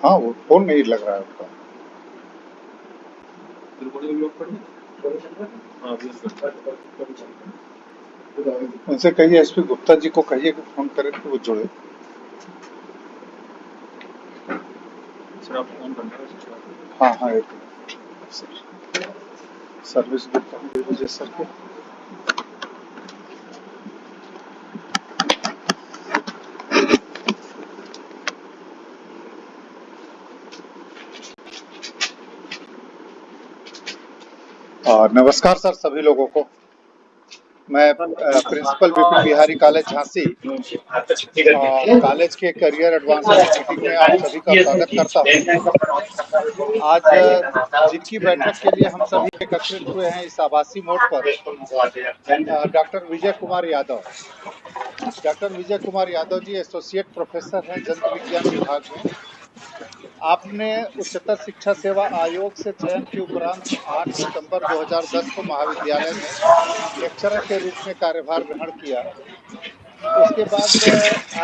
हाँ, वो फोन नहीं लग रहा है उसका। उनसे कहिए, एसपी गुप्ता जी को कहिए कि फोन करें तो वो जुड़े। सर आप फोन करना है। हाँ हाँ, एक मिनट सर, सर्विस देता हूँ विजय सर को। नमस्कार सर सभी लोगों को। मैं principal Vipin Bihari college Jhansi college के करियर एडवांसमेंट मीटिंग में आप सभी का स्वागत करता हूं। आज जिनकी बैठक के लिए हम सभी एकत्रित हुए हैं इस आभासी मोड पर, doctor Vijay Kumar Yadav. Doctor Vijay Kumar Yadav ji associate professor हैं जंतु विज्ञान विभाग में। आपने उच्चतर शिक्षा सेवा आयोग से चयन के उपरांत 8 सितंबर 2010 को महाविद्यालय में लेक्चरर के रूप में कार्यभार ग्रहण किया। उसके बाद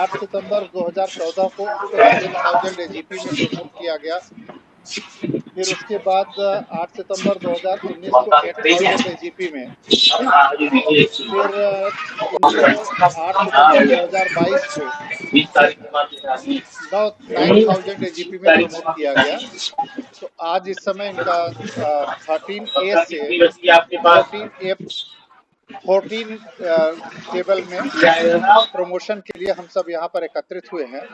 8 सितंबर 2014 को आपको 7000 एजीपी में प्रमोट किया गया। फिर उसके बाद 8 सितंबर 2019 को 8000 एजीपी में, फिर 8 सितंबर 2022 को 9000 एजीपी में प्रमोट किया गया। तो आज इस समय इनका 13A से 14 टेबल में प्रमोशन के लिए हम सब यहाँ पर एकत्रित हुए हैं।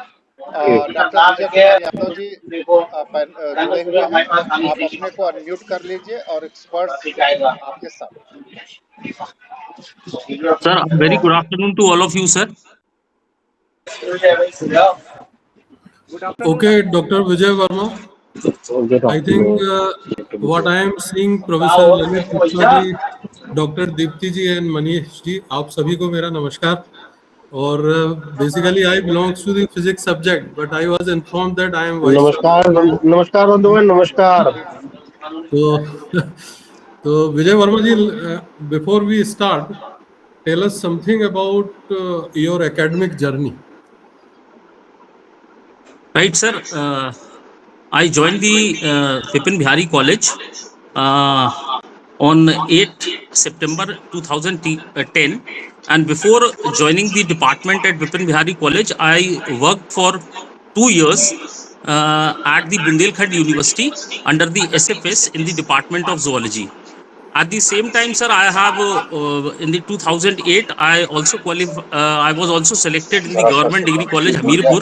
डॉक्टर विजय कुमार यादव जी जुड़े हुए हैं। आप अपने को अनम्यूट कर लीजिए और एक्सपर्ट्स आपके साथ। Sir, very good afternoon to all of you, sir. Okay, Dr. Vijay Verma. I think what I am seeing, Professor Lalit Gupta ji, Dr. Deepti ji and Manish ji, आप सभी को मेरा नमस्कार। और basically I belongs to the physics subject, but I was informed that I am vice. नमस्कार बंधुगण, नमस्कार। तो विजय वर्मा जी, before we start, tell us something about your academic journey. Right, sir. I joined the Vipin Bihari College on 8 September 2010, and before joining the department at Vipin Bihari College, I worked for 2 years at the Bundelkhand University under the SFS in the Department of Zoology. At the same time, sir, I have in the 2008 I also I was also selected in the Government Degree College Hamirpur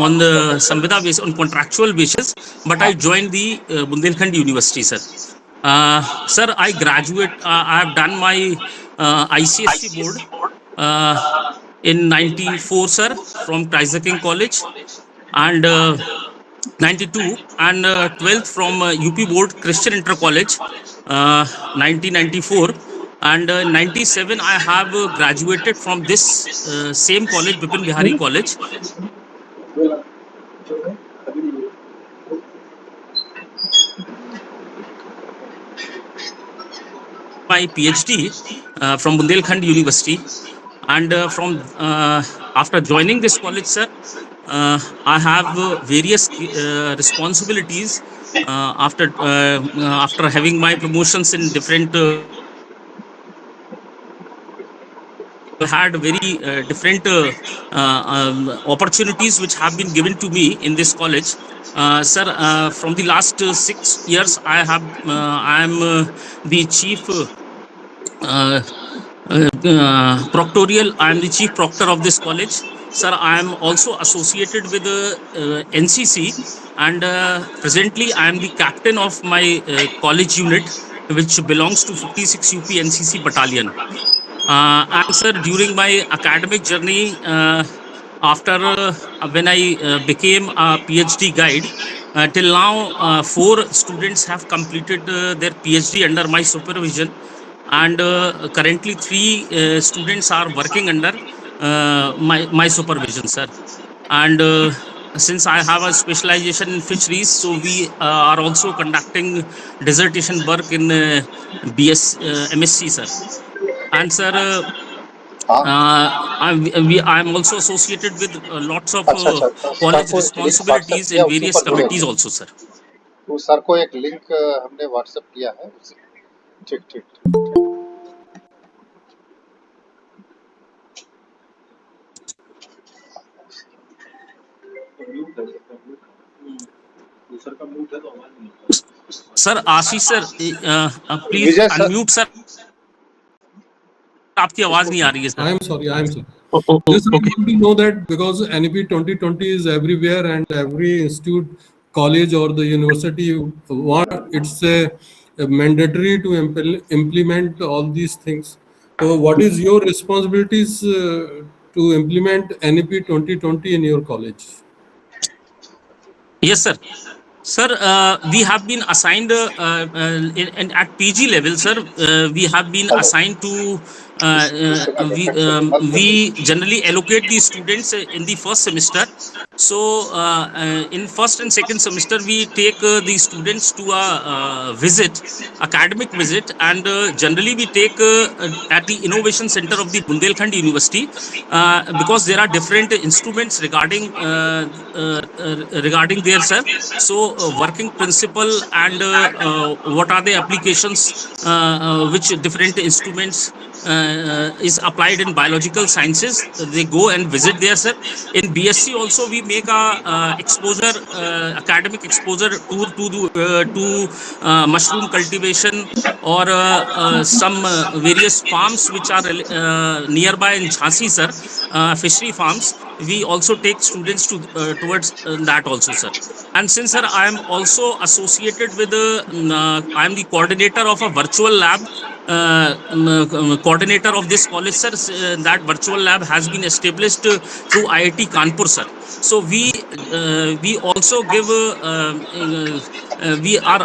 on the Samvida basis, on contractual basis, but I joined the Bundelkhand University, sir. Sir, I graduate. I have done my ICSE board in '94, sir, from Kaiser College, and 92, and 12th from UP Board Christian Inter College, 1994, and 97 I have graduated from this same college, Vipin Bihari College. My PhD from Bundelkhand University, and from after joining this college, sir, I have various responsibilities after having my promotions in different had very different opportunities which have been given to me in this college. Sir, from the last 6 years I am the chief proctorial. I am the chief proctor of this college. Sir, I am also associated with NCC, and presently I am the captain of my college unit, which belongs to 56 UP NCC battalion. And sir, during my academic journey, after when I became a PhD guide, till now 4 students have completed their PhD under my supervision, and currently 3 students are working under my supervision, sir. And since I have a specialization in fisheries, so we are also conducting dissertation work in MSc, sir. And sir, I'm also associated with lots of college responsibilities in various committees also, sir. तो sir को एक link हमने WhatsApp किया है उसे। ठीक ठीक दूसर का म्यूट है तो आवाज नहीं आता। Sir Ashish sir please Vijay sir. Unmute sir, आपकी आवाज नहीं आ रही है sir. I am sorry. Yes, I want to know that because NEP 2020 is everywhere and every institute, college or the university it's a mandatory to implement all these things. So what is your responsibilities to implement NEP 2020 in your college? Yes, sir. Sir, we have been assigned at PG level, sir. We have been assigned to. We generally allocate the students in the first semester. So, in first and second semester, we take the students to a visit, academic visit, and generally we take at the Innovation Center of the Bundelkhand University because there are different instruments regarding there, sir. So, working principle and what are the applications which different instruments is applied in biological sciences. They go and visit there, sir. In BSc also we make a exposure, academic exposure tour to mushroom cultivation or some various farms which are nearby in Jhansi, sir. Fishery farms. We also take students to towards that also, sir. And since, sir, I am also associated with I am the coordinator of a virtual lab. Coordinator of this college, sir. That virtual lab has been established through IIT Kanpur, sir. So we also give we are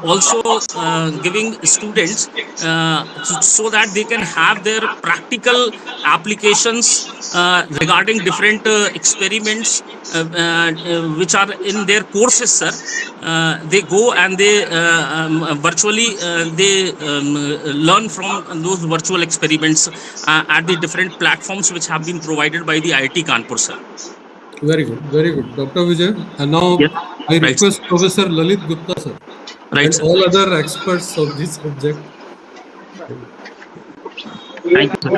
also giving students so that they can have their practical applications regarding different experiments which are in their courses, sir. They go and they virtually they learn from those virtual experiments at the different platforms which have been provided by the IIT Kanpur, sir. Very good, Dr. Vijay. And now yes. I request right. Professor Lalit Gupta, sir, right, and sir. all other experts of this subject. Thank you,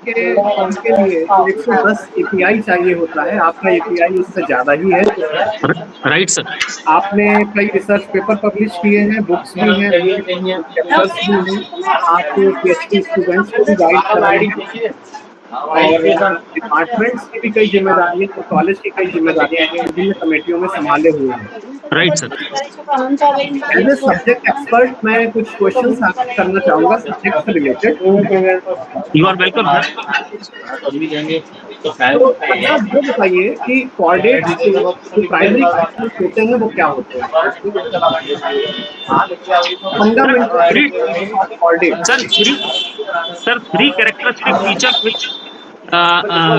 के उनके लिए 110 API चाहिए होता है, आपका API उससे ज्यादा ही है। Right sir. आपने कई रिसर्च पेपर पब्लिश किए हैं, बुक्स भी हैं, पेपर्स भी हैं, आप PhD स्टूडेंट्स को भी गाइड कराएंगे और डिपार्टमेंट्स की भी कई जिम्मेदारियां, तो कॉलेज की कई जिम्मेदारियां विभिन्न कमेटियों में संभाले हुए हैं। Right sir. As a subject expert मैं कुछ क्वेश्चंस आपसे करना चाहूंगा सब्जेक्ट से related. You are welcome sir. तो आप ये बताइए कि कोऑर्डिनेट्स जो प्राइमरी होते हैं वो क्या होते हैं? Fundamental coordinate sir three characteristic features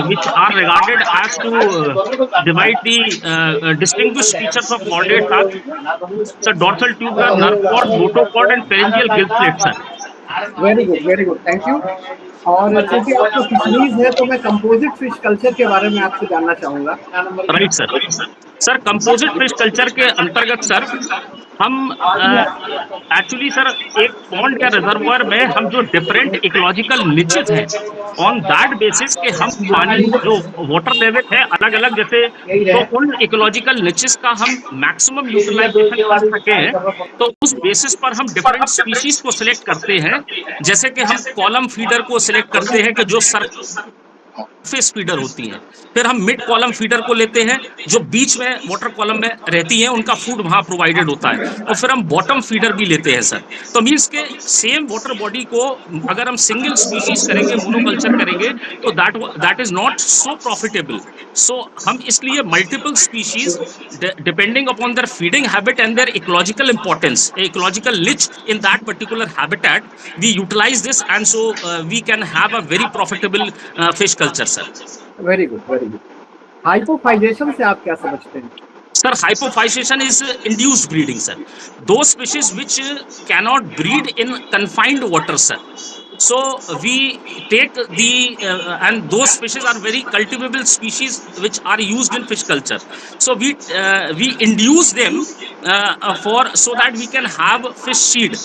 which are regarded as to divide the distinguished features of coordinates are sir dorsal tubular nerve cord, notochord and pharyngeal gill slit, sir. Very good, thank you. और क्योंकि आपको fisheries है तो मैं composite fish culture के बारे में आपसे जानना चाहूंगा। Right sir. Sir composite fish culture के अंतर्गत सर हम एक्चुअली सर एक पॉन्ड या रिजर्वायर में हम जो डिफरेंट इकोलॉजिकल निचेस हैं ऑन दैट बेसिस के हम पानी जो वाटर लेवल है अलग अलग जैसे तो उन इकोलॉजिकल निचेस का हम मैक्सिमम यूटिलाइजेशन कर सके हैं तो उस बेसिस पर हम डिफरेंट स्पीशीज को सिलेक्ट करते हैं। जैसे कि हम कॉलम फीडर को सिलेक्ट करते हैं कि जो सरफेस फीडर होती हैं, फिर हम मिड कॉलम फीडर को लेते हैं जो बीच में वाटर कॉलम में रहती हैं, उनका फूड वहां प्रोवाइडेड होता है, और फिर हम बॉटम फीडर भी लेते हैं सर। तो मीन्स के सेम वाटर बॉडी को अगर हम सिंगल स्पीशीज करेंगे, मोनोकल्चर करेंगे तो that is not so profitable. So हम इसलिए multiple species depending upon their feeding habit and their ecological importance, ecological niche in that particular habitat, we utilise this and so we can have a very profitable fish culture sir. Very good. Hypophysation से आप क्या समझते हैं? Sir, hypophytation is induced breeding, sir. Those species which cannot breed in confined water, sir. So we take the and those species are very cultivable species which are used in fish culture. So we induce them for so that we can have fish seed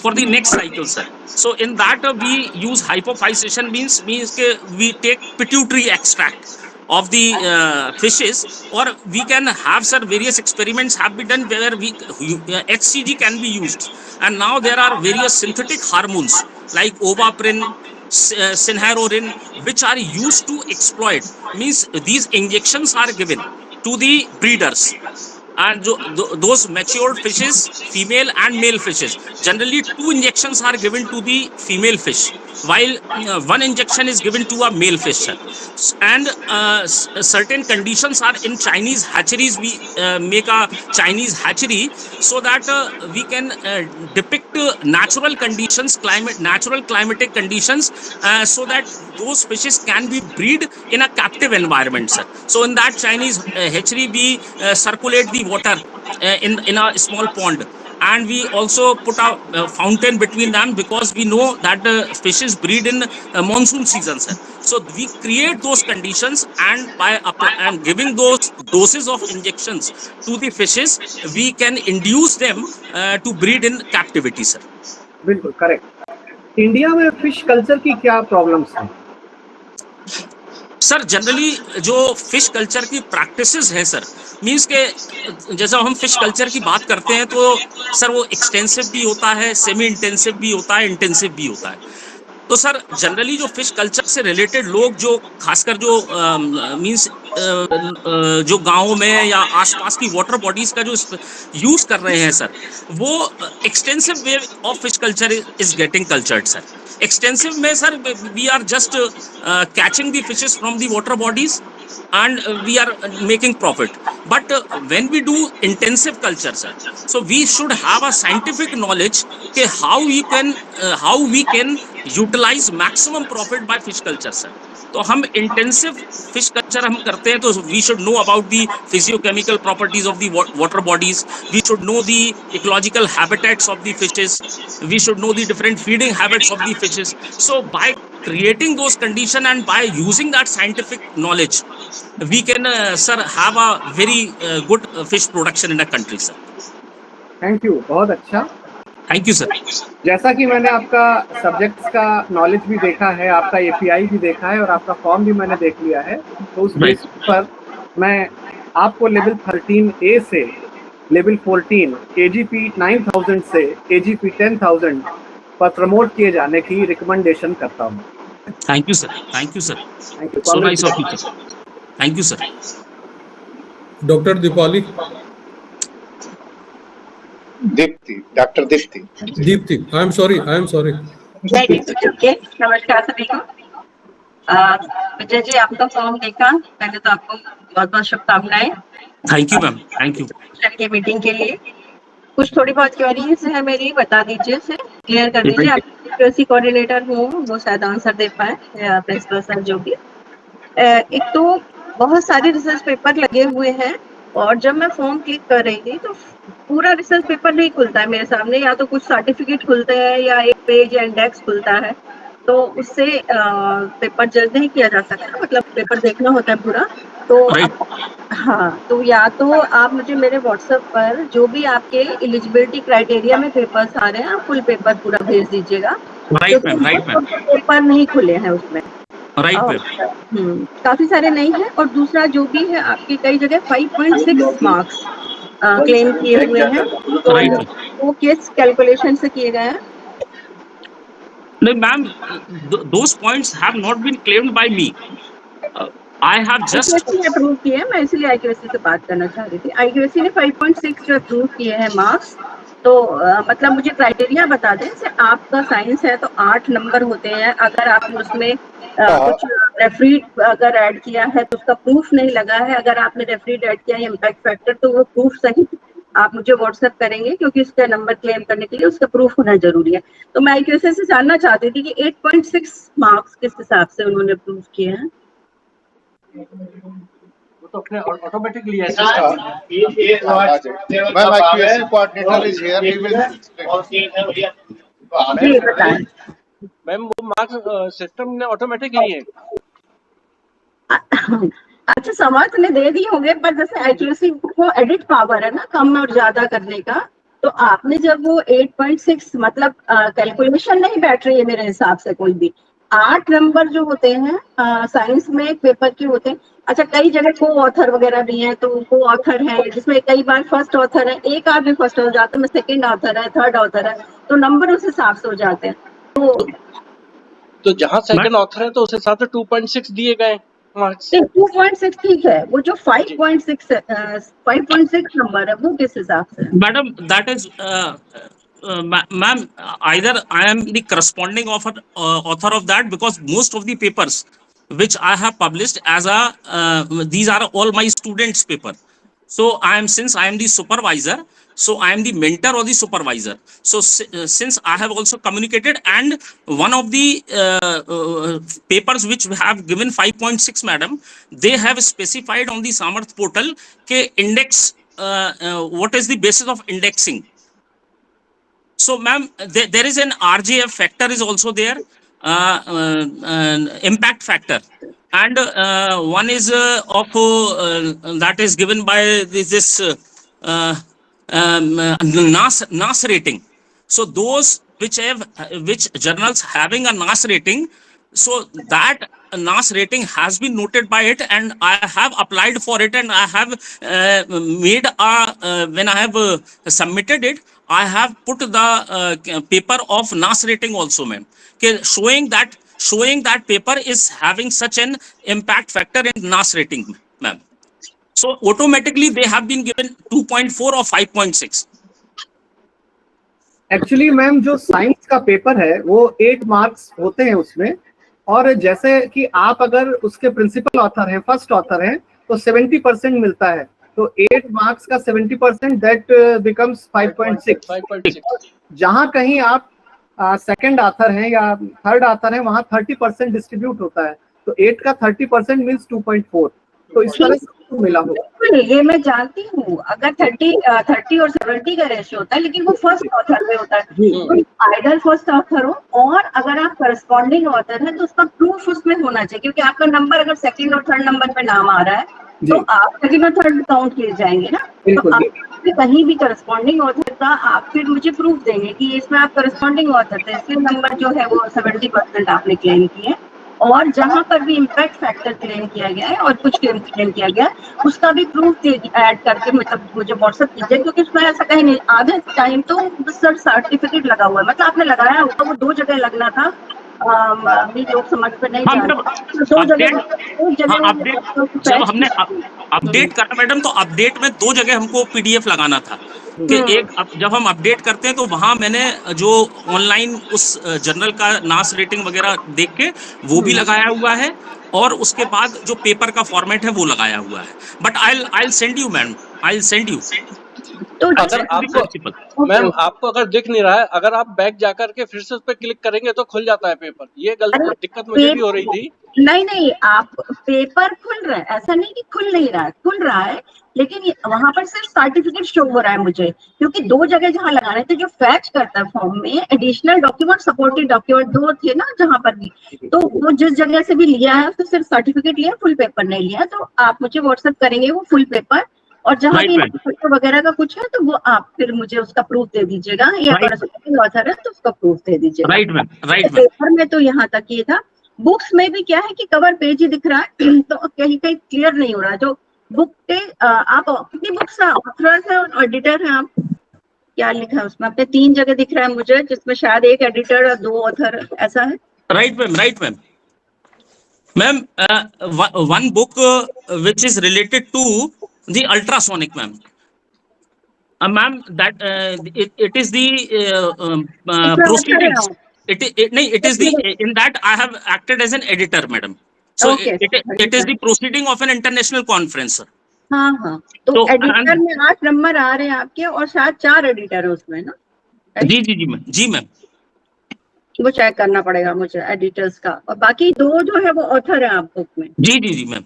for the next cycle, sir. So in that we use hypophytation means we take pituitary extract of the fishes, or we can have, sir, various experiments have been done where HCG can be used, and now there are various synthetic hormones like ovaprine, synherorin, which are used to exploit. Means these injections are given to the breeders, and those matured fishes, female and male fishes, generally 2 injections are given to the female fish, while 1 injection is given to a male fish. And certain conditions are in Chinese hatcheries. We make a Chinese hatchery so that we can depict natural conditions, natural climatic conditions, so that those fishes can be breed in a captive environment, sir. So in that Chinese hatchery, we circulate the water in a small pond, and we also put a fountain between them, because we know that fishes breed in monsoon season, sir. So we create those conditions, and by giving those doses of injections to the fishes, we can induce them to breed in captivity, sir. बिल्कुल correct. India में fish culture की क्या problems हैं? Sir generally जो fish culture की practices हैं, sir, means के जैसा हम फिश कल्चर की बात करते हैं तो सर वो एक्सटेंसिव भी होता है, सेमी इंटेंसिव भी होता है, इंटेंसिव भी होता है। तो सर जनरली जो फिश कल्चर से रिलेटेड लोग, जो खासकर जो मीन्स जो गाँव में या आसपास की वाटर बॉडीज का जो यूज कर रहे हैं, सर, वो extensive way of fish culture is getting cultured, sir. Extensive में sir we are just catching the fishes from the water bodies and we are making profit. But when we do intensive culture, sir, so we should have a scientific knowledge ke how we can utilize maximum profit by fish culture, sir. तो हम intensive fish culture हम करते हैं, तो we should know about the physicochemical properties of the water bodies, we should know the ecological habitats of the fishes, we should know the different feeding habits of the fishes. So by creating those condition and by using that scientific knowledge, we can sir have a very good fish production in a country, sir. Thank you, बहुत अच्छा, thank you sir. जैसा कि मैंने आपका subjects का knowledge भी देखा है, आपका एपीआई भी देखा है और आपका फॉर्म भी मैंने देख लिया है, तो उस बेस पर मैं आपको लेवल 13A से लेवल 14 AGP 9000 से AGP 10,000 पर प्रमोट किए जाने की रिकमेंडेशन करता हूँ. Thank you sir, thank you sir, thank you, so nice of you, thank you sir. Doctor Deepali, Deepti, doctor Deepti, I am sorry. Okay, नमस्कार सभी को. विजय जी, आपका फॉर्म देखा, पहले तो आपको बहुत बहुत शुभकामनाएं. Thank you ma'am, thank you. के मीटिंग के लिए कुछ थोड़ी बहुत क्वेरीज है मेरी, बता दीजिए, से क्लियर कर दीजिए. आप एक्यूरेसी कोऑर्डिनेटर हूँ, वो शायद आंसर दे पाए, प्रिंसिपल सर जो भी. एक तो बहुत सारे रिसर्च पेपर लगे हुए हैं, और जब मैं फॉर्म क्लिक कर रही थी तो पूरा रिसर्च पेपर नहीं खुलता है मेरे सामने, या तो कुछ सर्टिफिकेट खुलते हैं या एक पेज या इंडेक्स खुलता है, तो उससे पेपर जज नहीं किया जा सकता, मतलब पेपर देखना होता है पूरा. तो हाँ, तो या तो आप मुझे मेरे व्हाट्सएप पर जो भी आपके एलिजिबिलिटी क्राइटेरिया में पेपर्स आ रहे हैं, आप फुल पेपर पूरा भेज दीजिएगा. Right ma'am, right ma'am. Paper नहीं खुले हैं उसमें, राइट मैम. काफी सारे नहीं है. और दूसरा जो भी है, आपकी कई जगह 5.6 मार्क्स क्लेम किए हुए हैं, तो वो किस कैलकुलेशन से किए गए हैं? No, ma'am, those points have not been claimed by me. I have just approve किए हैं, मैं इसलिए आईक्यूएसी से बात करना चाह रही थी. आईक्यूएसी ने 5.6 जो अप्रूव किए हैं मार्क्स, तो मतलब मुझे क्राइटेरिया बता दें. जैसे आपका साइंस है तो 8 नंबर होते हैं, अगर आपने उसमें कुछ रेफरीड अगर ऐड किया है तो उसका प्रूफ नहीं लगा है. अगर आपने रेफरीड ऐड किया है इम्पैक्ट फैक्टर, तो वो प्रूफ सहित आप मुझे व्हाट्सएप करेंगे, क्योंकि उसका नंबर क्लेम करने के लिए उसका प्रूफ होना जरूरी है. तो मैं आईक्यूएसी से जानना चाहती थी कि 8.6 मार्क्स किस हिसाब से उन्होंने प्रूफ किए हैं. तो अपने ऑटोमेटिकली ऐसे ma'am IQAC coordinator is here, he will जी बताएं। मैम वो मार्क्स सिस्टम ने ऑटोमेटिक लिए हैं। अच्छा समर्थन दे दिए होंगे, पर जैसे एक्यूरेसी को एडिट पावर है ना कम और ज्यादा करने का, तो आपने जब वो 8.6 मतलब कैलकुलेशन नहीं बैठ रही है मेरे हिसाब से कोई भी 8 नंबर जो होते हैं साइंस में एक पेपर के होते हैं। अच्छा कई जगह को ऑथर वगैरह भी हैं, तो को ऑथर है जिसमें कई बार फर्स्ट ऑथर है, एक आदमी फर्स्ट हो जाता है, सेकंड ऑथर है, थर्ड ऑथर है, तो नंबर उस हिसाब से हो जाते हैं। तो जहाँ सेकंड ऑथर है तो उस हिसाब से 2.6 दिए गए मार्क्स। 2.6 ठीक है, वो जो 5.6 नंबर है वो किस हिसाब से? Madam, that is, ma'am, either I am the corresponding author of that, because most of the papers which I have published as these are all my students' paper. So since I am the supervisor, so I am the mentor or the supervisor. So since I have also communicated, and one of the papers which have given 5.6, madam, they have specified on the Samarth portal ke index, what is the basis of indexing. So ma'am, there is an RJF factor is also there, impact factor, and one is that is given by this NAS rating. So those which journals having a NAS rating, so that NAS rating has been noted by it, and I have applied for it, and I have made when I have submitted it, I have put the paper of NAS rating also, ma'am, showing that paper is having such an impact factor in NAS rating, ma'am. So automatically they have been given 2.4 or 5.6. Actually ma'am जो science का paper है वो 8 marks होते हैं उसमें, और जैसे कि आप अगर उसके प्रिंसिपल ऑथर हैं, फर्स्ट ऑथर हैं, तो 70% मिलता है, तो 8 मार्क्स का 70% दैट बिकम्स 5.6। जहां कहीं आप सेकंड ऑथर हैं या थर्ड ऑथर हैं वहां 30% डिस्ट्रीब्यूट होता है, तो 8 का 30% मींस 2.4, तो इस तरह से मिला होगा। ये मैं जानती हूँ, अगर 30 और 70 का रेशियो होता है, लेकिन वो फर्स्ट ऑथर में होता है, आइडल फर्स्ट ऑथर हो, और अगर आप करस्पॉन्डिंग ऑथर है तो उसका प्रूफ उसमें होना चाहिए, क्योंकि आपका नंबर अगर सेकंड और थर्ड नंबर पे नाम आ रहा है तो आप सेकंड और थर्ड काउंट किए जाएंगे ना, तो आप कहीं भी करस्पॉन्डिंग ऑथर का आप फिर मुझे प्रूफ देंगे कि इसमें आप करस्पॉन्डिंग ऑथर थे, इसलिए नंबर जो है वो 70% आपने क्लेम किए, और जहां पर भी इम्पैक्ट फैक्टर क्लेम किया गया है और कुछ क्लेम किया गया है उसका भी प्रूफ ऐड करके मतलब मुझे व्हाट्सएप कीजिए, क्योंकि उसमें ऐसा कहीं नहीं, आधे टाइम तो सर सर्टिफिकेट लगा हुआ है, मतलब आपने लगाया होगा, वो 2 जगह लगना था, अभी लोग समझ पे नहीं जानते, 2 जगह जब हमने अपडेट करा मैडम, तो अपडेट में 2 जगह हमको PDF लगाना था, कि एक जब हम अपडेट करते हैं तो वहां मैंने जो ऑनलाइन उस जर्नल का नास रेटिंग वगैरह देख के वो भी लगाया हुआ है, और उसके बाद जो पेपर का फॉर्मेट है वो लगाया हुआ है, but I send you ma'am, I send you. तो अगर आपको मैम आपको अगर दिख नहीं रहा है, अगर आप बैक जाकर के फिर से उस पर क्लिक करेंगे तो खुल जाता है पेपर, ये गलती दिक्कत मुझे भी हो रही थी। नहीं आप पेपर खुल रहा है, ऐसा नहीं कि खुल नहीं रहा है, खुल रहा है, लेकिन वहां पर सिर्फ सर्टिफिकेट शो हो रहा है मुझे, क्योंकि 2 जगह जहां लगाने थे, जो फैच करता है फॉर्म में एडिशनल डॉक्यूमेंट, सपोर्टिव डॉक्यूमेंट 2 थे ना जहां पर भी, तो वो जिस जगह से भी लिया है तो सिर्फ सर्टिफिकेट लिया, फुल पेपर नहीं लिया, तो आप मुझे व्हाट्सएप करेंगे वो फुल पेपर, और जहाँ भी वगैरह का कुछ है तो वो आप फिर मुझे उसका प्रूफ दे दीजिएगा, या ऑथर है तो उसका प्रूफ दे दीजिएगा। Right ma'am, right ma'am. Paper में तो यहाँ तक ये था, बुक्स में भी क्या है कि कवर पेज ही दिख रहा है, तो कहीं कहीं क्लियर नहीं हो रहा, जो बुक पे आप कितनी बुक्स ऑथर है और एडिटर है, आप क्या लिखा है उसमें, आपने 3 जगह दिख रहा है मुझे, जिसमें शायद 1 एडिटर और 2 ऑथर, ऐसा है? Right ma'am, right ma'am. Ma'am, one book which is related to the ultrasonic, ma'am. Ma'am, that it is the proceedings. It is the in that I have acted as an editor, madam. So Okay. it is the proceeding of an international conference, sir. हाँ, तो editor में 8 number आ रहे हैं आपके, और शायद 4 editor है उसमें ना? जी मैम, जी मैम। वो चेक करना पड़ेगा मुझे एडिटर्स का, और बाकी 2 जो है वो ऑथर है आप बुक में। जी मैम।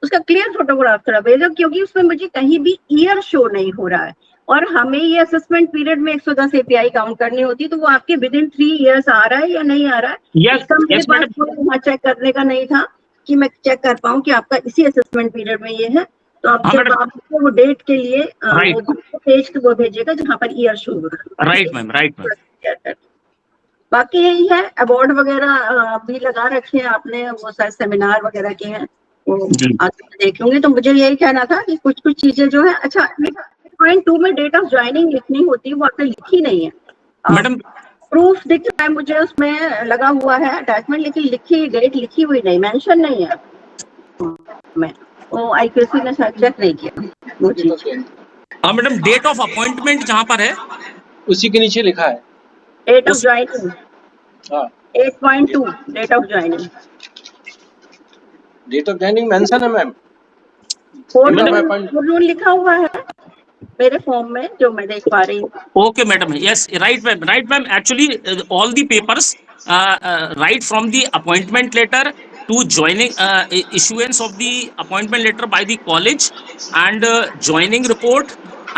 उसका क्लियर फोटोग्राफ थोड़ा भेजो, क्योंकि उसमें मुझे कहीं भी ईयर शो नहीं हो रहा है, और हमें ये असेसमेंट पीरियड में 110 एपीआई काउंट करनी होती है, तो वो आपके विद इन 3 इयर्स आ रहा है या नहीं आ रहा है, Yes, इसका मेरे yes, पास madam. कोई वहाँ चेक करने का नहीं था कि मैं चेक कर पाऊँ कि आपका इसी असेसमेंट पीरियड में ये है। तो अब हाँ, जब madam. आपको वो डेट के लिए Right. वो पेज वो भेजिएगा जहाँ पर ईयर शो हो रहा है। Right, ma'am. Right, ma'am. बाकी यही है, अवार्ड वगैरह भी लगा रखे हैं आपने, वो सारे सेमिनार वगैरह के हैं, वो जी. आगे देख लूंगी। तो मुझे यही कहना था कि कुछ कुछ चीजें जो है, अच्छा 8.2 में डेट ऑफ ज्वाइनिंग लिखनी होती है, वो आपने लिखी नहीं है मैडम, प्रूफ दिख रहा है मुझे, उसमें लगा हुआ है अटैचमेंट, लेकिन लिखी डेट लिखी हुई नहीं, मेंशन नहीं है। मैं वो आईक्यूसी ने शायद चेक नहीं किया वो चीज। हाँ मैडम, डेट ऑफ अपॉइंटमेंट जहाँ पर है उसी के नीचे लिखा है। डेट ऑफ ज्वाइनिंग हाँ, 8.2 date of joining date of joining mention है मैम। कोड रूल लिखा हुआ है मेरे फॉर्म में जो मैं देख पा रही हूँ। Okay, madam. Yes, right, ma'am. Right, ma'am. Actually, all the papers, right from the appointment letter to joining, issuance of the appointment letter by the college, and joining report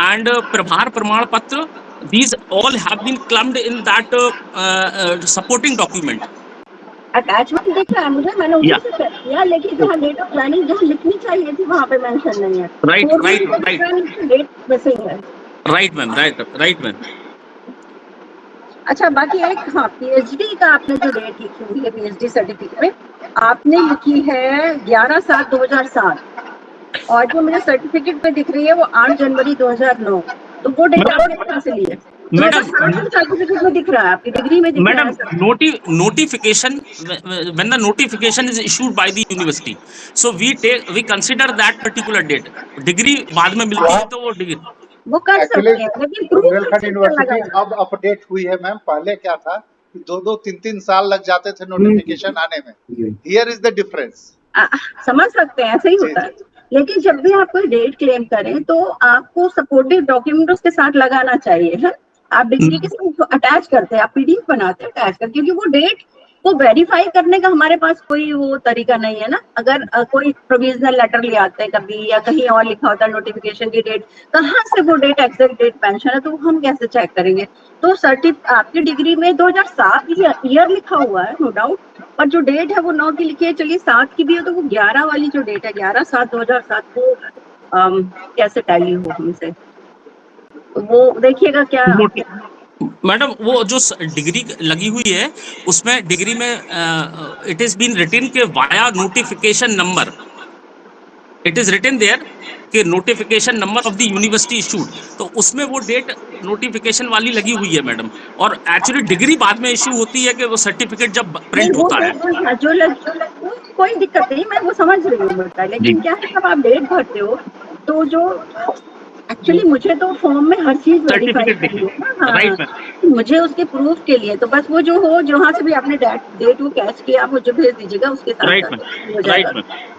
and prabhar praman patra, these all have been clumped in that supporting document. Attachment दिख रहा है मुझे, मैंने उसी Yeah. से कर दिया, लेकिन जहाँ डेट ऑफ ज्वाइनिंग जहाँ लिखनी चाहिए थी वहाँ पे मेंशन नहीं है। Right, code right, rule right. Date missing है। Right, ma'am. Right, right, ma'am. अच्छा बाकी एक, हाँ पीएचडी का आपने जो डेट लिखी हुई है पीएचडी सर्टिफिकेट में, आपने लिखी है 11/7/2007, और जो मुझे सर्टिफिकेट पे दिख रही है वो 8 जनवरी 2009। तो वो डेट आपने कहाँ से ली है? मैडम, सर्टिफिकेट में दिख रहा है, आपकी डिग्री में दिख रहा Madam, है। notification, when the notification is issued by the university, so we consider that particular date. Degree बाद में मिलती है तो वो डिग्री वो कर सकते एक्चुअली हैं, लेकिन प्रूफ बुंदेलखंड यूनिवर्सिटी अब अपडेट हुई है मैम। पहले क्या था कि 2-3 साल लग जाते थे नोटिफिकेशन आने में। Here is the difference. समझ सकते हैं, ऐसे ही होता है। लेकिन जब भी आप कोई डेट क्लेम करें तो आपको सपोर्टिव डॉक्यूमेंट उसके साथ लगाना चाहिए है। आप डिग्री के साथ अटैच करते हैं, आप पीडीएफ बनाते हैं अटैच कर, क्योंकि वो डेट को वेरीफाई करने का हमारे पास कोई वो तरीका नहीं है ना। अगर कोई प्रोविजनल लेटर ले आते हैं कभी, या कहीं और लिखा होता है नोटिफिकेशन की डेट, कहाँ से वो डेट एग्जैक्ट डेट पेंशन है, तो हम कैसे चेक करेंगे? तो आपकी डिग्री में 2007 ईयर लिखा हुआ है नो डाउट, और जो डेट है वो 9 की लिखी है, चलिए 7 की भी है, तो वो 11 वाली जो डेट है 11/7/2007 को कैसे टैली हो हमसे, वो देखिएगा क्या। मैडम, वो जो डिग्री लगी हुई है उसमें डिग्री में इट इज बीन रिटन के via notification number, it is written there कि notification number of the university issued, तो उसमें वो डेट नोटिफिकेशन वाली लगी हुई है मैडम। और एक्चुअली डिग्री बाद में इशू होती है कि वो सर्टिफिकेट जब प्रिंट होता है। कोई दिक्कत नहीं, मैं वो समझ रही हूँ बेटा, लेकिन क्या है जब आप डेट भरते हो तो जो एक्चुअली मुझे तो फॉर्म में हर चीज वेरीफाई करनी है ना। हाँ, मुझे उसके प्रूफ के लिए तो बस वो जो हो, जहाँ से भी आपने डेट वो कैच किया आप मुझे भेज दीजिएगा, उसके साथ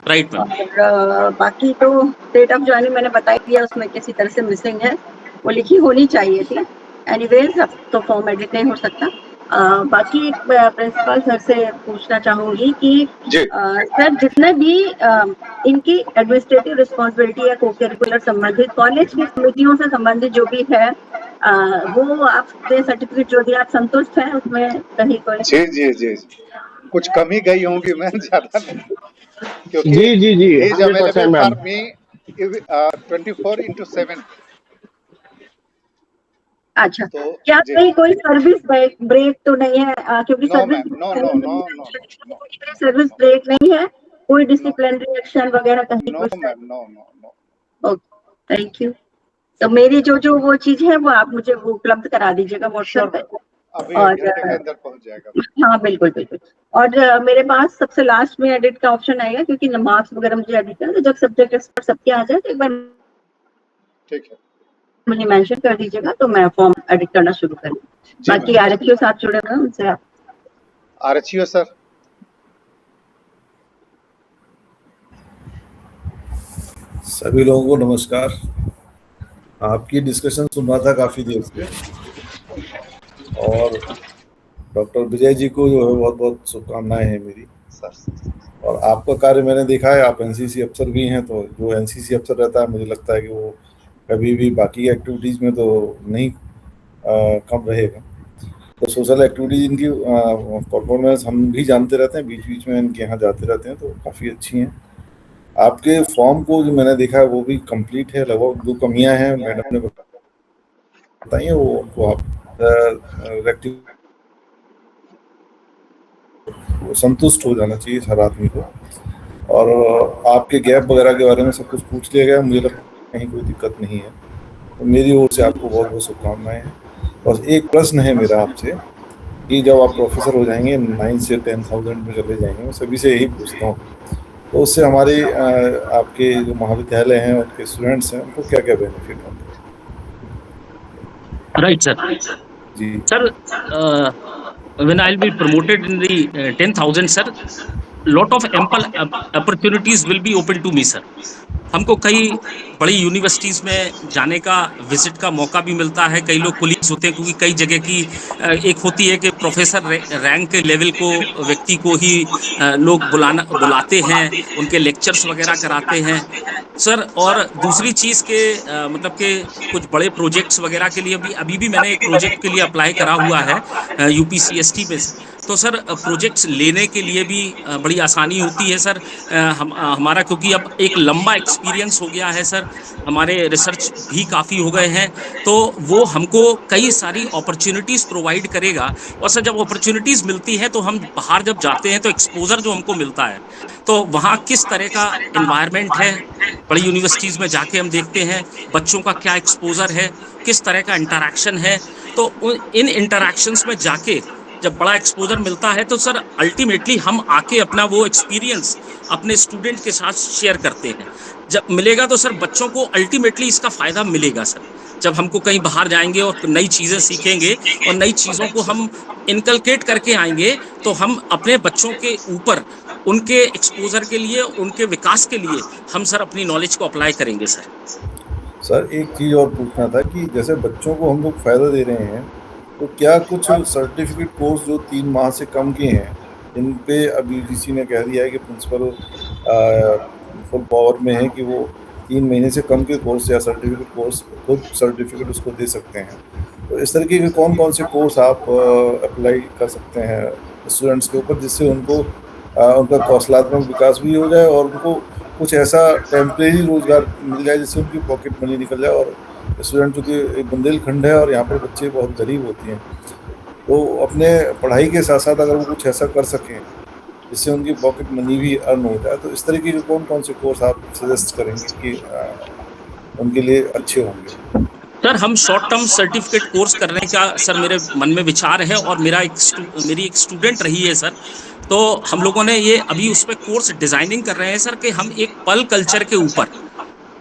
राइट मैम। और बाकी तो डेट ऑफ ज्वाइनिंग मैंने बता ही दिया, उसमें किसी तरह से मिसिंग है, वो लिखी होनी चाहिए थी। एनीवेज अब तो फॉर्म एडिट नहीं हो सकता। बाकी एक प्रिंसिपल सर से पूछना चाहूंगी कि सर जितने भी इनकी एडमिनिस्ट्रेटिव रिस्पॉन्सिबिलिटी या को करिकुलर संबंधित कॉलेज की समितियों से संबंधित जो भी है, वो आपने सर्टिफिकेट जो दिया आप संतुष्ट हैं उसमें? कहीं कोई जी कुछ कमी गई होंगी मैम, ज्यादा नहीं, क्योंकि जी 100% फॉर मी 24/7। अच्छा, तो क्या कोई सर्विस ब्रेक तो नहीं है? क्योंकि सर्विस ब्रेक नहीं है, कोई डिसिप्लिनरी एक्शन वगैरह कहीं? नो। Okay, thank you. तो मेरी जो वो चीज है वो आप मुझे वो उपलब्ध करा दीजिएगा व्हाट्सएप पे, और अंदर पहुंच जाएगा। हाँ बिल्कुल। और मेरे पास सबसे लास्ट में एडिट का ऑप्शन आएगा, क्योंकि मार्क्स वगैरह मुझे एडिट करना, तो जब सब्जेक्ट एक्सपर्ट सबके आ जाए तो एक बार ठीक है मुझे मेंशन कर दीजिएगा, तो मैं फॉर्म एडिट करना शुरू करूँ। बाकी आरएचओ साहब जुड़े हुए हैं, उनसे आप। RHO sir. सभी लोगों को नमस्कार। आपकी डिस्कशन सुन रहा था काफ़ी देर से, और डॉक्टर विजय जी को जो है बहुत बहुत शुभकामनाएं हैं मेरी। और आपका कार्य मैंने देखा है, आप एनसीसी अफसर भी हैं, तो जो एनसीसी अफसर रहता है मुझे लगता है कि वो कभी भी बाकी एक्टिविटीज़ में तो नहीं कम रहेगा। तो सोशल एक्टिविटीज इनकी परफॉर्मेंस हम भी जानते रहते हैं, बीच बीच में इनके यहाँ जाते रहते हैं, तो काफ़ी अच्छी हैं। आपके फॉर्म को जो मैंने देखा है वो भी कंप्लीट है, लगभग जो कमियां हैं मैडम ने बताई हैं वो उनको आप संतुष्ट हो जाना चाहिए हर आदमी को। और आपके गैप वगैरह के बारे में सब कुछ पूछ लिया गया, मुझे लगता है कहीं कोई दिक्कत नहीं है। तो मेरी ओर से आपको बहुत बहुत शुभकामनाएं हैं। बस एक प्रश्न है मेरा आपसे कि जब आप प्रोफेसर हो जाएंगे 9 से 10,000 में चले जाएंगे, मैं सभी से यही पूछता हूँ, तो उससे हमारे आपके जो महाविद्यालय हैं उनके स्टूडेंट्स हैं उनको क्या क्या बेनिफिट होंगे? Right, sir. Ji Sir, when I'll be promoted in the 10,000, sir, lot of ample opportunities will be open to me, sir. हमको कई बड़ी यूनिवर्सिटीज़ में जाने का, विजिट का मौका भी मिलता है। कई लोग कोलीग्स होते हैं, क्योंकि कई जगह की एक होती है कि प्रोफेसर रैंक के लेवल को व्यक्ति को ही लोग बुलाते हैं, उनके लेक्चर्स वगैरह कराते हैं सर। और दूसरी चीज़ के मतलब कि कुछ बड़े प्रोजेक्ट्स वगैरह के लिए भी अभी भी मैंने एक प्रोजेक्ट के लिए अप्लाई करा हुआ है यूपीसीएसटी में। तो सर प्रोजेक्ट्स लेने के लिए भी बड़ी आसानी होती है सर। हमारा क्योंकि अब एक लंबा एक्सपीरियंस हो गया है सर, हमारे रिसर्च भी काफ़ी हो गए हैं, तो वो हमको कई सारी अपॉर्चुनिटीज़ प्रोवाइड करेगा। और सर जब अपॉर्चुनिटीज़ मिलती है तो हम बाहर जब जाते हैं तो एक्सपोजर जो हमको मिलता है, तो वहाँ किस तरह का इन्वायरमेंट है, बड़ी यूनिवर्सिटीज़ में जाके हम देखते हैं बच्चों का क्या एक्सपोजर है, किस तरह का इंटरेक्शन है। तो इन इंटरेक्शंस में जाके जब बड़ा एक्सपोजर मिलता है तो सर अल्टीमेटली हम आके अपना वो एक्सपीरियंस अपने स्टूडेंट के साथ शेयर करते हैं। जब मिलेगा तो सर बच्चों को अल्टीमेटली इसका फ़ायदा मिलेगा सर। जब हमको कहीं बाहर जाएंगे और नई चीज़ें सीखेंगे और नई चीज़ों को हम इनकलकेट करके आएंगे, तो हम अपने बच्चों के ऊपर उनके एक्सपोजर के लिए, उनके विकास के लिए हम सर अपनी नॉलेज को अप्लाई करेंगे सर। सर एक चीज़ और पूछना था कि जैसे बच्चों को हम लोग फ़ायदा दे रहे हैं, तो क्या कुछ सर्टिफिकेट कोर्स जो 3 माह से कम के हैं, इन पे अभी यूजीसी ने कह दिया है कि प्रिंसिपल फुल पावर में है कि वो 3 महीने से कम के कोर्स या सर्टिफिकेट कोर्स खुद सर्टिफिकेट उसको दे सकते हैं। तो इस तरीके के कौन कौन से कोर्स आप अप्लाई कर सकते हैं स्टूडेंट्स के ऊपर, जिससे उनको उनका कौशलात्मक विकास भी हो जाए और उनको कुछ ऐसा टेम्परेरी रोजगार मिल जाए जिससे उनकी पॉकेट मनी निकल जाए। और स्टूडेंट चूँकि बुंदेलखंड है और यहाँ पर बच्चे बहुत गरीब होती हैं, तो अपने पढ़ाई के साथ साथ अगर वो कुछ ऐसा कर सकें जिससे उनकी पॉकेट मनी भी अर्न हो जाए, तो इस तरीके के कौन कौन से कोर्स आप सजेस्ट करेंगे कि उनके लिए अच्छे होंगे? सर हम शॉर्ट टर्म सर्टिफिकेट कोर्स करने का सर मेरे मन में विचार है, और मेरी एक स्टूडेंट रही है सर। तो हम लोगों ने ये अभी उस पर कोर्स डिज़ाइनिंग कर रहे हैं सर, कि हम एक पल कल्चर के ऊपर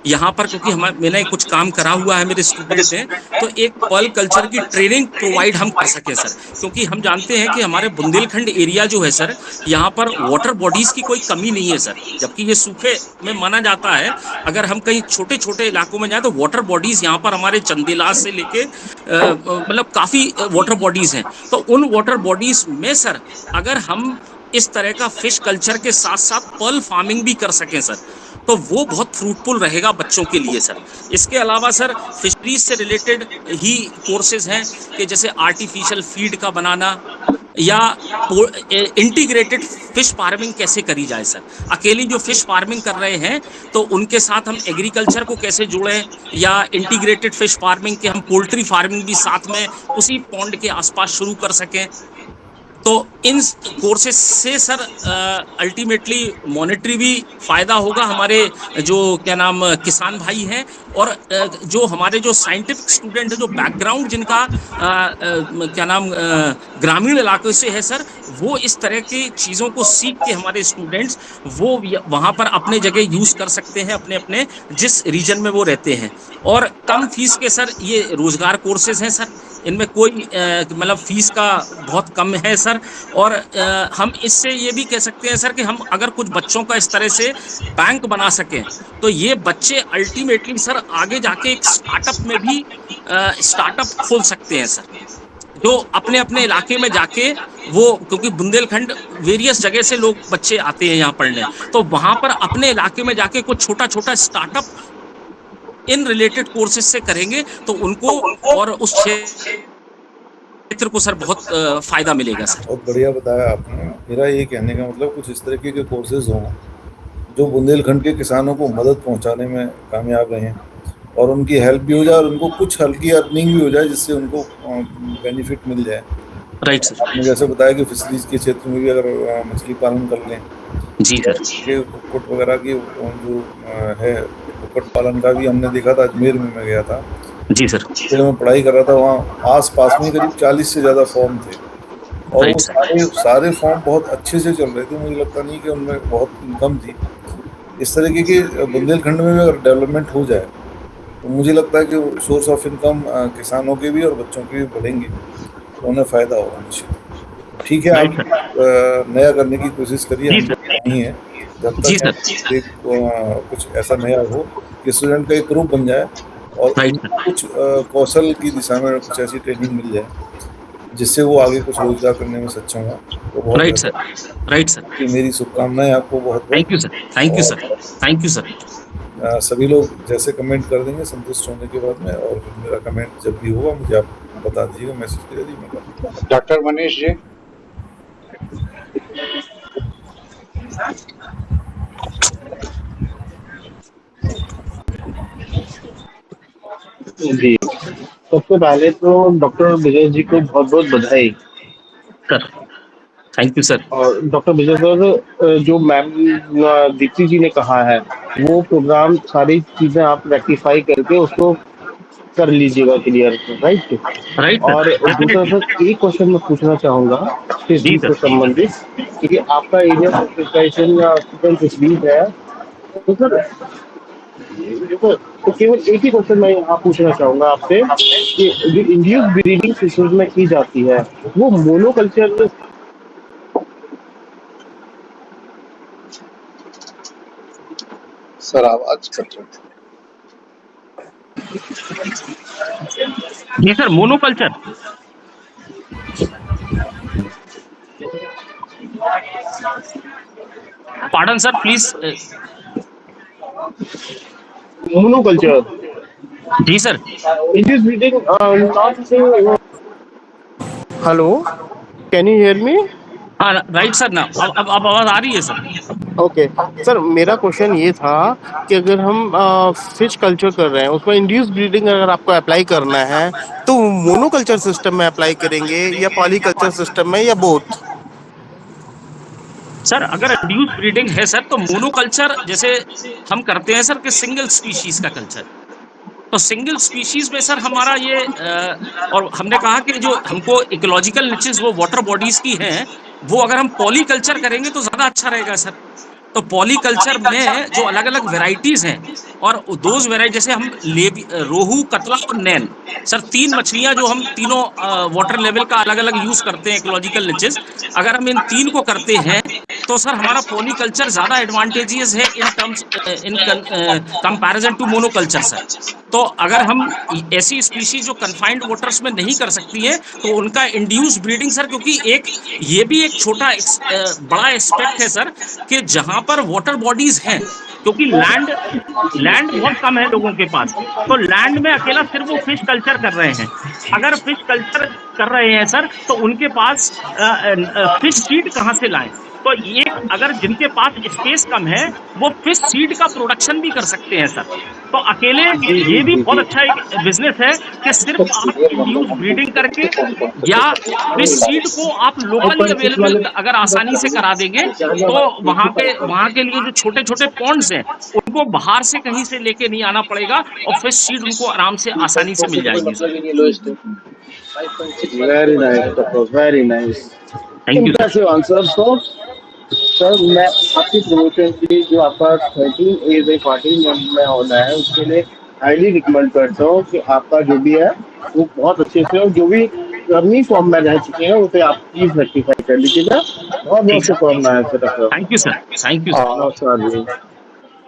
यहाँ पर, क्योंकि मैंने कुछ काम करा हुआ है मेरे स्टूडेंट ने, तो एक पर्ल कल्चर की ट्रेनिंग प्रोवाइड हम कर सकें सर। क्योंकि हम जानते हैं कि हमारे बुंदेलखंड एरिया जो है सर, यहाँ पर वाटर बॉडीज़ की कोई कमी नहीं है सर, जबकि ये सूखे में माना जाता है। अगर हम कहीं छोटे छोटे इलाकों में जाएँ तो वाटर बॉडीज़ यहाँ पर हमारे चंदेलास से लेके मतलब काफ़ी वाटर बॉडीज़ हैं। तो उन वाटर बॉडीज़ में सर अगर हम इस तरह का फिश कल्चर के साथ साथ पर्ल फार्मिंग भी कर सकें सर, तो वो बहुत फ्रूटफुल रहेगा बच्चों के लिए सर। इसके अलावा सर फिशरीज से रिलेटेड ही कोर्सेज हैं, कि जैसे आर्टिफिशियल फीड का बनाना या इंटीग्रेटेड फिश फार्मिंग कैसे करी जाए सर। अकेली जो फिश फार्मिंग कर रहे हैं तो उनके साथ हम एग्रीकल्चर को कैसे जोड़ें, या इंटीग्रेटेड फिश फार्मिंग के हम पोल्ट्री फार्मिंग भी साथ में उसी पॉन्ड के आसपास शुरू कर सकें। तो इन कोर्सेज से सर अल्टीमेटली मॉनेटरी भी फ़ायदा होगा हमारे जो क्या नाम किसान भाई हैं, और जो हमारे जो साइंटिफिक स्टूडेंट हैं, जो बैकग्राउंड जिनका क्या नाम ग्रामीण इलाके से है सर, वो इस तरह की चीज़ों को सीख के हमारे स्टूडेंट्स वो वहाँ पर अपने जगह यूज़ कर सकते हैं, अपने अपने जिस रीजन में वो रहते हैं। और कम फीस के सर ये रोज़गार कोर्सेज हैं सर, इनमें कोई मतलब फ़ीस का बहुत कम है सर। और हम इससे ये भी कह सकते हैं सर कि हम अगर कुछ बच्चों का इस तरह से बैंक बना सकें, तो ये बच्चे अल्टीमेटली सर आगे जाके एक स्टार्टअप में भी स्टार्टअप खोल सकते हैं सर। जो अपने अपने इलाके में जाके वो, क्योंकि बुंदेलखंड वेरियस जगह से लोग बच्चे आते हैं यहाँ पढ़ने, तो वहां पर अपने इलाके में जाके कुछ छोटा छोटा स्टार्टअप इन रिलेटेड कोर्सेज से करेंगे तो उनको और उस क्षेत्र को सर बहुत फायदा मिलेगा सर। बहुत बढ़िया बताया आपने। मेरा ये कहने का मतलब कुछ इस तरीके के कोर्सेज हों जो बुंदेलखंड के किसानों को मदद पहुंचाने में कामयाब रहें और उनकी हेल्प भी हो जाए और उनको कुछ हल्की अर्निंग भी हो जाए जिससे उनको बेनिफिट मिल जाए। Right sir. आपने जैसे बताया कि फिशरीज के क्षेत्र में भी अगर मछली पालन कर लें, जी सर। के कुक्कुट वगैरह की जो है, कुक्कुट पालन का भी हमने देखा था, अजमेर में मैं गया था, जी सर। फिर मैं पढ़ाई कर रहा था, वहाँ आस पास में करीब 40 से ज़्यादा फॉर्म थे और वो सारे फॉर्म बहुत अच्छे से चल रहे थे। मुझे लगता नहीं कि उनमें बहुत इनकम थी। इस तरीके के बुंदेलखंड में भी अगर डेवलपमेंट हो जाए तो मुझे लगता है कि सोर्स ऑफ इनकम किसानों के भी और बच्चों के भी बढ़ेंगे, तो उन्हें फ़ायदा होगा निश्चित। ठीक है, आप नया करने की कोशिश करिए, हम नहीं है जब तक एक कुछ ऐसा नया हो कि स्टूडेंट का एक ग्रुप बन जाए और कुछ कौशल की दिशा में कुछ ऐसी ट्रेनिंग मिल जाए जिससे वो आगे कुछ रोजगार करने में सक्षम हो, तो बहुत राइट सर। Right sir. कि मेरी शुभकामनाएं आपको बहुत। Thank you sir. Thank you sir. Thank you sir. सभी लोग जैसे कमेंट कर देंगे संतुष्ट होने के बाद में, और मेरा कमेंट जब भी होगा मुझे आप बता दीजिएगा, मैसेज कर दीजिएगा। डॉक्टर मनीष जी। जी, सबसे पहले तो डॉक्टर विजय जी को बहुत बहुत बधाई सर। Thank you sir. और डॉक्टर विजय सर, जो मैम दीप्ति जी ने कहा है वो प्रोग्राम सारी चीजें आप रेक्टिफाई करके उसको कर लीजिएगा क्लियर, राइट। और दूसरा सर, एक क्वेश्चन मैं पूछना चाहूंगा फिशरीज से संबंधित, क्योंकि आपका एरिया ऑफ प्रिपरेशन या फिशरीज है, तो सर तो केवल एक ही क्वेश्चन मैं यहाँ पूछना चाहूंगा आपसे कि जो इंड्यूस ब्रीडिंग फिशरीज में की जाती है वो मोनोकल्चर। सर आवाज कट रही है। जी sir, monoculture. Pardon sir please. Monoculture. जी sir. Induce breeding not. Hello, can you hear me? हाँ राइट सर ना, अब आवाज आ रही है सर। ओके सर, मेरा क्वेश्चन ये था कि अगर हम फिश कल्चर कर रहे हैं उसमें इंड्यूस ब्रीडिंग अगर आपको अप्लाई करना है तो मोनोकल्चर सिस्टम में अप्लाई करेंगे या पॉलीकल्चर सिस्टम में या बोथ? सर अगर इंड्यूस ब्रीडिंग है सर तो मोनोकल्चर जैसे हम करते हैं सर कि सिंगल स्पीशीज का कल्चर, तो सिंगल स्पीशीज में सर हमारा ये और हमने कहा कि जो हमको इकोलॉजिकल निचेस वो वाटर बॉडीज की हैं, वो अगर हम पॉलीकल्चर करेंगे तो ज्यादा अच्छा रहेगा सर। तो पॉलीकल्चर में जो अलग अलग वेराइटीज हैं और दोज वेराइटी जैसे हम रोहू, कतला और नैन, सर 3 मछलियां जो हम तीनों वाटर लेवल का अलग अलग यूज करते हैं इकोलॉजिकल निचेस, अगर हम इन 3 को करते हैं तो सर हमारा पॉलीकल्चर ज्यादा एडवांटेजियस है in terms in comparison to monoculture sir. तो अगर हम ऐसी स्पीशीज जो कन्फाइंड वाटर्स में नहीं कर सकती है तो उनका इंड्यूस ब्रीडिंग सर, क्योंकि एक ये भी एक छोटा बड़ा एस्पेक्ट है सर कि जहां पर वाटर बॉडीज हैं, क्योंकि लैंड बहुत कम है लोगों के पास, तो लैंड में अकेला सिर्फ वो फिश कल्चर कर रहे हैं। अगर फिश कल्चर कर रहे हैं सर तो उनके पास फिश सीड कहाँ से लाएं? तो ये अगर जिनके पास स्पेस कम है वो फिश सीड का प्रोडक्शन भी कर सकते हैं सर। तो अकेले ये भी बहुत अच्छा एक बिजनेस है कि सिर्फ आप इंड्यूस ब्रीडिंग करके या फिश सीड को आप लोकली अवेलेबल अगर आसानी से करा देंगे तो वहां के लिए जो छोटे छोटे पॉन्ड्स हैं उनको बाहर से कहीं से लेके नहीं आना पड़ेगा और फिश सीड उनको आराम से आसानी से मिल जाएगी sir. Very nice, very nice, impressive answer. Sir मैं आपकी प्रमोशन की जो आपका 13 एज है 14 में होना है उसके लिए हाईली रिकमेंड करता हूँ कि आपका जो भी है वो बहुत अच्छे से, और जो भी अर्निंग फॉर्म में रह चुके हैं उसे आप प्लीज रेक्टिफाई कर लीजिएगा। बहुत बहुत शुभकामनाएं sir. Thank you sir. Thank you sir.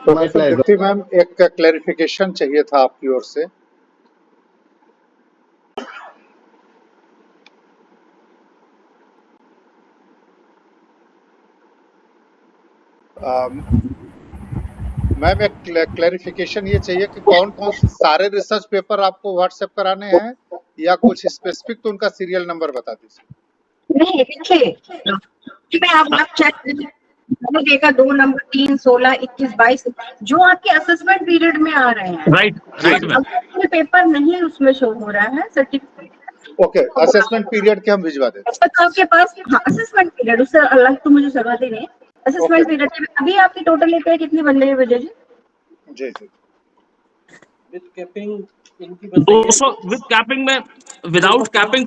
तो दीप्ति मैम एक क्लैरिफिकेशन चाहिए था आपकी ओर से। मैम एक क्लैरिफिकेशन ये चाहिए कि कौन कौन से सारे रिसर्च पेपर आपको व्हाट्सएप कराने हैं या कुछ स्पेसिफिक, तो उनका सीरियल नंबर बता दीजिए। नहीं देखिए आप चेक कीजिए, मैंने देखा 2 नंबर 3, 16, 21, 22 जो आपके असेसमेंट पीरियड में आ रहे हैं। Right ma'am. पेपर नहीं उसमें शो हो रहा है सर्टिफिकेट। ओके, असेसमेंट पीरियड के हम भिजवा देते हैं। तो आपके पास असेसमेंट पीरियड, उससे अलग तो मुझे जरूरत ही नहीं। असेसमेंट पीरियड अभी आपकी टोटल लेकर कितनी बन रही है विजय जी? जी जी, विद कैपिंग इनकी 200 विद कैपिंग में, विदाउट कैपिंग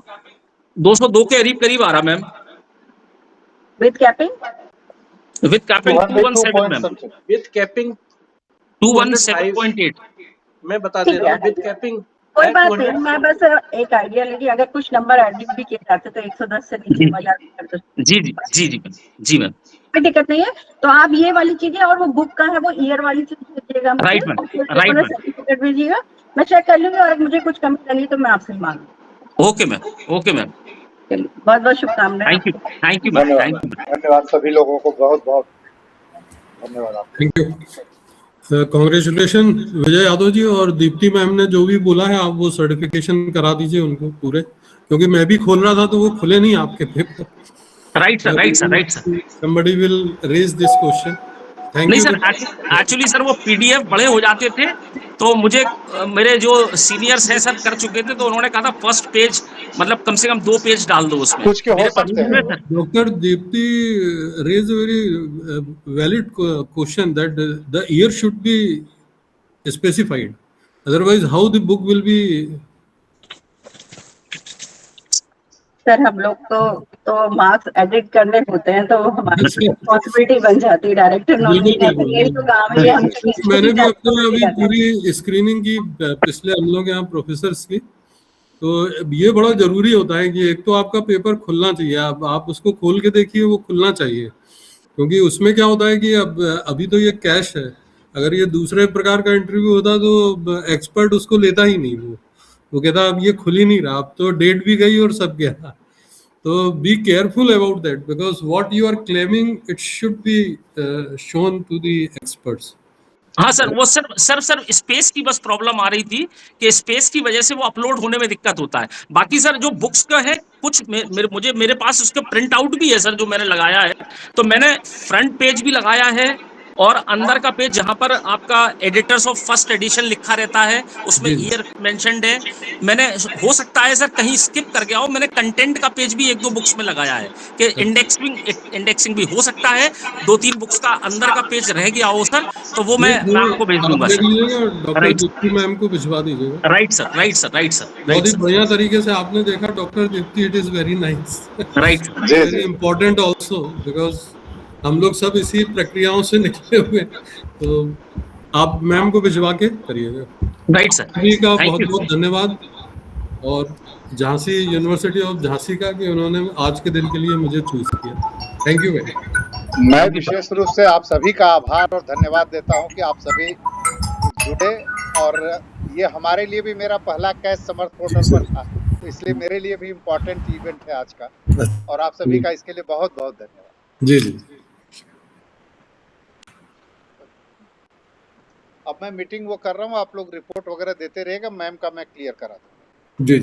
202 के करीब आ रहा ma'am. With capping 217 ma'am. With capping 217.8 मैं बता दे रहा हूँ। विद कैपिंग कोई बात नहीं, मैं बस एक आइडिया लेगी, अगर कुछ नंबर एडिट भी किए जाते तो 110 से नीचे जी मैम। कोई दिक्कत नहीं है। तो आप ये वाली चीजें और वो बुक का है वो ईयर वाली चीज भेजिएगा मुझे, राइट मैम। सर्टिफिकेट भेजिएगा, मैं चेक कर लूंगी और मुझे कुछ कमी लगी तो मैं आपसे मांगूंगी। Okay ma'am. बहुत बहुत शुभकामनाएं। Thank you ma'am. धन्यवाद सभी लोगों को, बहुत बहुत धन्यवाद आपको। Thank you, congratulation Vijay Yadav ji. और दीप्ति मैम ने जो भी बोला है आप वो सर्टिफिकेशन करा दीजिए उनको पूरे, क्योंकि मैं भी खोल रहा था तो वो खुले नहीं आपके paper. Right sir. Somebody will raise this question. Thank नहीं you. सर, एक्चुअली सर वो पीडीएफ बड़े हो जाते थे तो मुझे मेरे जो सीनियर्स हैं सर कर चुके थे, तो उन्होंने कहा था फर्स्ट पेज मतलब कम से कम 2 पेज डाल दो उसमें। कुछ के हो सकते हैं। Dr. Deepti raised a very valid question that the year should be specified. Otherwise, how the book will be? Sir हम लोग तो मार्क्स एडिट करने होते हैं तो हमारी रिस्पॉन्सिबिलिटी बन जाती है, डायरेक्टर नॉमिनी का यही तो काम है। मैंने भी अपने अभी पूरी स्क्रीनिंग की पिछले हम लोग यहाँ प्रोफेसर्स की, तो ये बड़ा जरूरी होता है कि एक तो आपका पेपर खुलना चाहिए, आप उसको खोल के देखिए, वो खुलना चाहिए, क्योंकि उसमें क्या होता है कि अब अभी तो ये कैश है, अगर ये दूसरे प्रकार का इंटरव्यू होता तो एक्सपर्ट उसको लेता ही नहीं, वो कहता अब ये खुल ही नहीं रहा, अब तो डेट भी गई और सब गया। तो be careful about that, because what you are claiming it should be shown to the experts. हाँ सर, वो सर स्पेस की बस प्रॉब्लम आ रही थी कि स्पेस की वजह से वो अपलोड होने में दिक्कत होता है। बाकी सर जो बुक्स का है कुछ मेरे पास उसका प्रिंट आउट भी है सर, जो मैंने लगाया है। तो मैंने फ्रंट पेज भी लगाया है और अंदर का पेज जहां पर आपका एडिटर्स ऑफ फर्स्ट एडिशन लिखा रहता है उसमें ईयर मेंशन्ड है। मैंने, हो सकता है सर कहीं स्किप कर गया हो, मैंने कंटेंट का पेज भी 1-2 बुक्स में लगाया है कि इंडेक्सिंग भी हो सकता है। 2-3 बुक्स का अंदर का पेज रह गया हो सर, तो वो मैं आपको भेज दूंगा सर। डॉक्टर दीप्ति मैम को भिजवा दीजिएगा। Right sir. बहुत ही बढ़िया तरीके से आपने देखा doctor Deepti, it is very nice, right, very important also, because हम लोग सब इसी प्रक्रियाओं से निकले हुए, तो आप मैम को भिजवा के करिएगा। राइट सर, सभी का बहुत बहुत धन्यवाद, और झांसी यूनिवर्सिटी ऑफ झांसी का कि उन्होंने आज के दिन के लिए मुझे चूज किया। Thank you very much. मैं विशेष रूप से आप सभी का आभार और धन्यवाद देता हूं कि आप सभी जुड़े, और ये हमारे लिए भी मेरा पहला कैश समर्थ पोर्टल पर था, तो इसलिए मेरे लिए भी इम्पोर्टेंट इवेंट है आज का, और आप सभी का इसके लिए बहुत बहुत धन्यवाद। जी। अब मैं मीटिंग वो कर रहा हूँ, आप लोग रिपोर्ट वगैरह देते रहेगा, मैम का मैं क्लियर करा दूँ। जी।